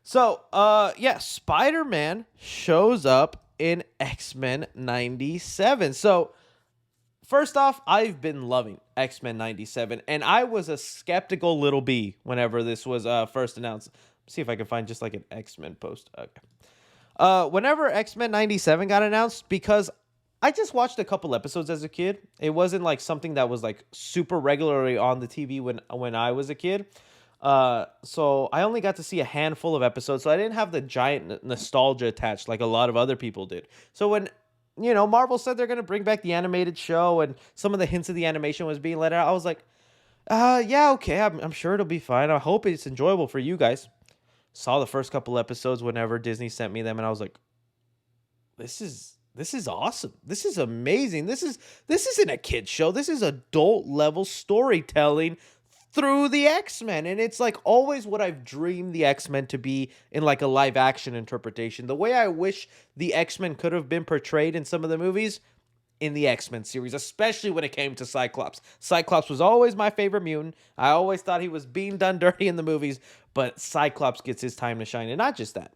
Yeah, Spider-Man shows up in X-Men 97. So, first off, I've been loving X-Men 97, and I was a skeptical little bee whenever this was first announced. See if I can find just like an X-Men post. Okay. Whenever X-Men 97 got announced, because I just watched a couple episodes as a kid. It wasn't like something that was like super regularly on the TV when I was a kid. So I only got to see a handful of episodes, so I didn't have the giant nostalgia attached like a lot of other people did. So when Marvel said they're gonna bring back the animated show and some of the hints of the animation was being let out, I was like, yeah, okay, I'm sure it'll be fine. I hope it's enjoyable for you guys. Saw the first couple episodes whenever Disney sent me them, and I was like, this is awesome. This is amazing. This isn't a kid show. This is adult level storytelling through the X-Men. And it's like always what I've dreamed the X-Men to be in like a live action interpretation. The way I wish the X-Men could have been portrayed in some of the movies in the X-Men series, especially when it came to Cyclops. Cyclops was always my favorite mutant. I always thought he was being done dirty in the movies, but Cyclops gets his time to shine. And not just that.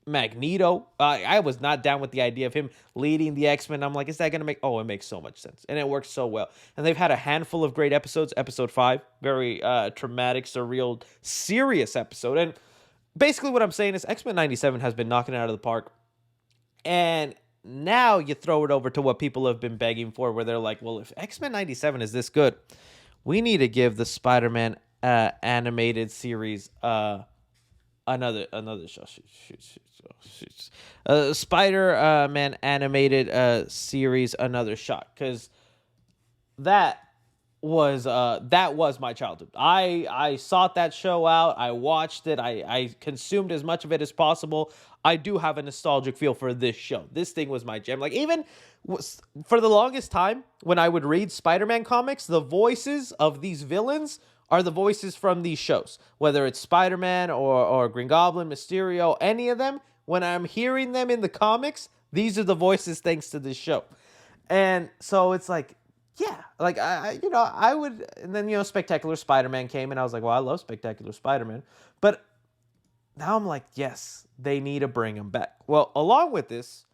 Magneto. I was not down with the idea of him leading the X-Men. I'm like, is that going to make... Oh, it makes so much sense. And it works so well. And they've had a handful of great episodes. Episode 5, very traumatic, surreal, serious episode. And basically what I'm saying is X-Men 97 has been knocking it out of the park. And now you throw it over to what people have been begging for, where they're like, well, if X-Men 97 is this good, we need to give the Spider-Man animated series another show. Spider-Man animated series another shot, because that was my childhood. I sought that show out. I watched it. I consumed as much of it as possible. I do have a nostalgic feel for this show. This thing was my jam. Like, even for the longest time when I would read Spider-Man comics, the voices of these villains are the voices from these shows. Whether it's Spider-Man or Green Goblin, Mysterio, any of them, when I'm hearing them in the comics, these are the voices thanks to this show. And so it's like, yeah, like I would, and then Spectacular Spider-Man came, and I was like, well, I love Spectacular Spider-Man, but now I'm like, yes, they need to bring him back. Well, along with this,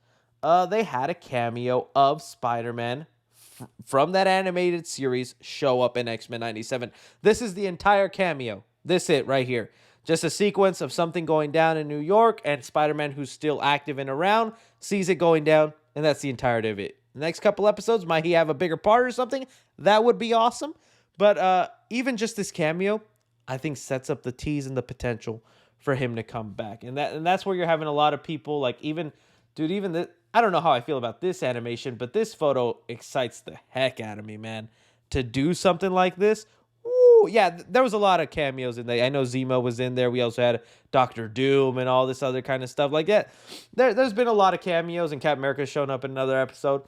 they had a cameo of Spider-Man from that animated series show up in X-Men 97. This is the entire cameo. This it right here. Just a sequence of something going down in New York, and Spider-Man, who's still active and around, sees it going down, and that's the entirety of it. The next couple episodes, might he have a bigger part or something? That would be awesome. But even just this cameo, I think sets up the tease and the potential for him to come back. And that's where you're having a lot of people, like, even I don't know how I feel about this animation, but this photo excites the heck out of me, man. To do something like this, woo, yeah, there was a lot of cameos in there. I know Zemo was in there. We also had Doctor Doom and all this other kind of stuff like that. There's been a lot of cameos, and Captain America's shown up in another episode.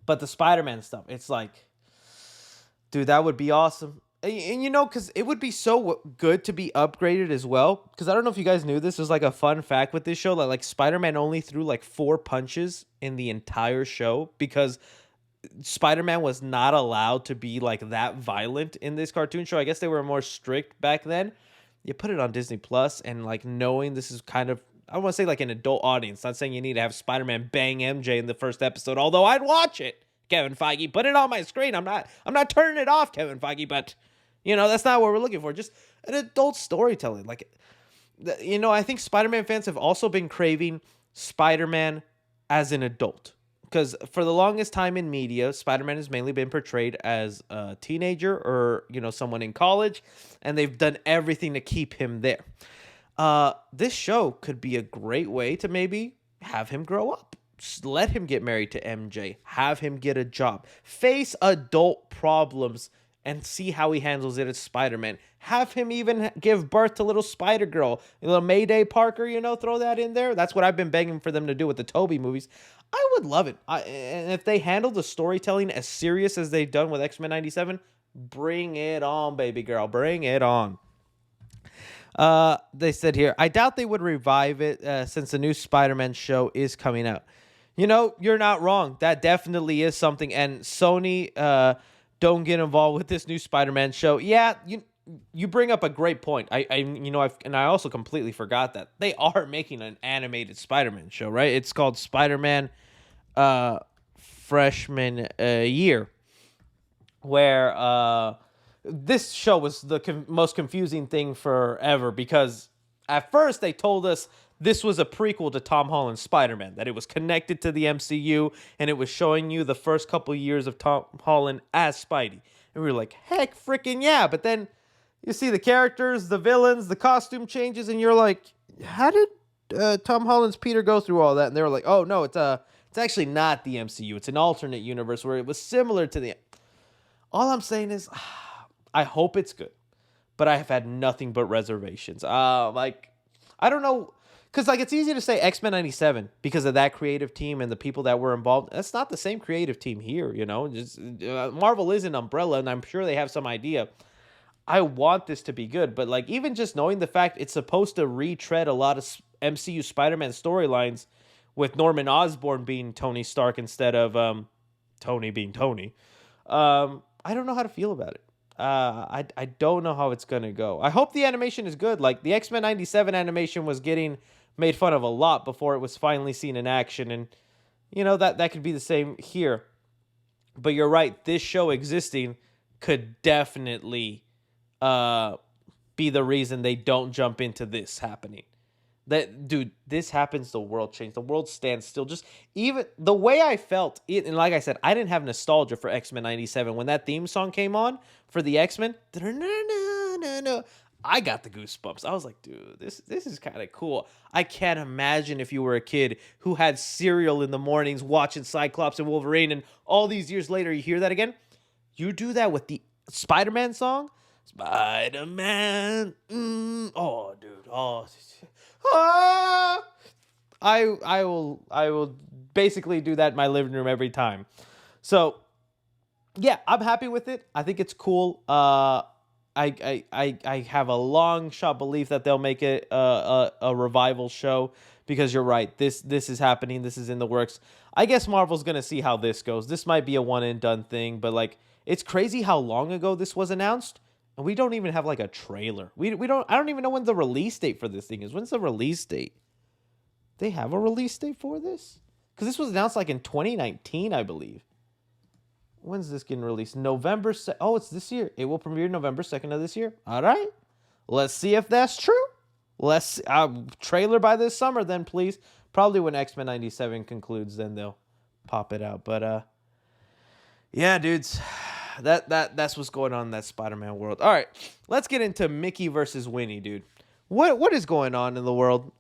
But the Spider-Man stuff, it's like, dude, that would be awesome. And because it would be so good to be upgraded as well. Because I don't know if you guys knew this. There's like a fun fact with this show that like Spider-Man only threw like 4 punches in the entire show, because Spider-Man was not allowed to be like that violent in this cartoon show. I guess they were more strict back then. You put it on Disney Plus, and like knowing this is kind of, I don't want to say like an adult audience. Not saying you need to have Spider-Man bang MJ in the first episode, although I'd watch it. Kevin Feige, put it on my screen. I'm not turning it off, Kevin Feige, but that's not what we're looking for. Just an adult storytelling. Like, I think Spider-Man fans have also been craving Spider-Man as an adult. Because for the longest time in media, Spider-Man has mainly been portrayed as a teenager or, someone in college, and they've done everything to keep him there. This show could be a great way to maybe have him grow up. Just let him get married to MJ. Have him get a job. Face adult problems and see how he handles it as Spider-Man. Have him even give birth to little Spider-Girl. A little Mayday Parker, throw that in there. That's what I've been begging for them to do with the Tobey movies. I would love it. And if they handle the storytelling as serious as they've done with X-Men 97, bring it on, baby girl. Bring it on. They said here, I doubt they would revive it since the new Spider-Man show is coming out. You're not wrong. That definitely is something. And Sony, don't get involved with this new Spider-Man show. Yeah, you bring up a great point. I also completely forgot that they are making an animated Spider-Man show, right? It's called Spider-Man uh freshman year, where this show was the most confusing thing forever, because at first they told us this was a prequel to Tom Holland's Spider-Man, that it was connected to the MCU and it was showing you the first couple years of Tom Holland as Spidey. And we were like, heck freaking yeah. But then you see the characters, the villains, the costume changes, and you're like, how did Tom Holland's Peter go through all that? And they were like, oh no, it's actually not the MCU. It's an alternate universe where it was similar to the. All I'm saying is, I hope it's good, but I have had nothing but reservations. Like, I don't know, because like it's easy to say X-Men '97 because of that creative team and the people that were involved. That's not the same creative team here, you know. Just Marvel is an umbrella, and I'm sure they have some idea. I want this to be good, but like even just knowing the fact it's supposed to retread a lot of MCU Spider-Man storylines, with Norman Osborn being Tony Stark instead of Tony being Tony. I don't know how to feel about it. I don't know how it's gonna go. I hope the animation is good. Like the X-Men '97 animation was getting made fun of a lot before it was finally seen in action, and you know that could be the same here. But you're right. This show existing could definitely be the reason they don't jump into this happening. That dude, this happens, the world changes. The world stands still. Just even the way I felt, and like I said, I didn't have nostalgia for X-Men '97 when that theme song came on for the X-Men. I got the goosebumps. I was like, dude, this is kind of cool. I can't imagine if you were a kid who had cereal in the mornings watching Cyclops and Wolverine, and all these years later you hear that again. You do that with the Spider-Man song. Spider-Man. Oh, dude. Oh. I will basically do that in my living room every time. So yeah, I'm happy with it. I think it's cool. I have a long shot belief that they'll make it a revival show, because you're right. This is happening. This is in the works. I guess Marvel's gonna see how this goes. This might be a one and done thing, but like it's crazy how long ago this was announced. And we don't even have like a trailer. We don't. I don't even know when the release date for this thing is. When's the release date? They have a release date for this? Because this was announced like in 2019, I believe. When's this getting released? November. Oh, it's this year. It will premiere November 2nd of this year. All right. Let's see if that's true. Let's trailer by this summer then, please. Probably when X-Men '97 concludes, then they'll pop it out. But yeah, dudes. That's what's going on in that Spider-Man world. All right, let's get into Mickey versus Winnie, dude. What is going on in the world?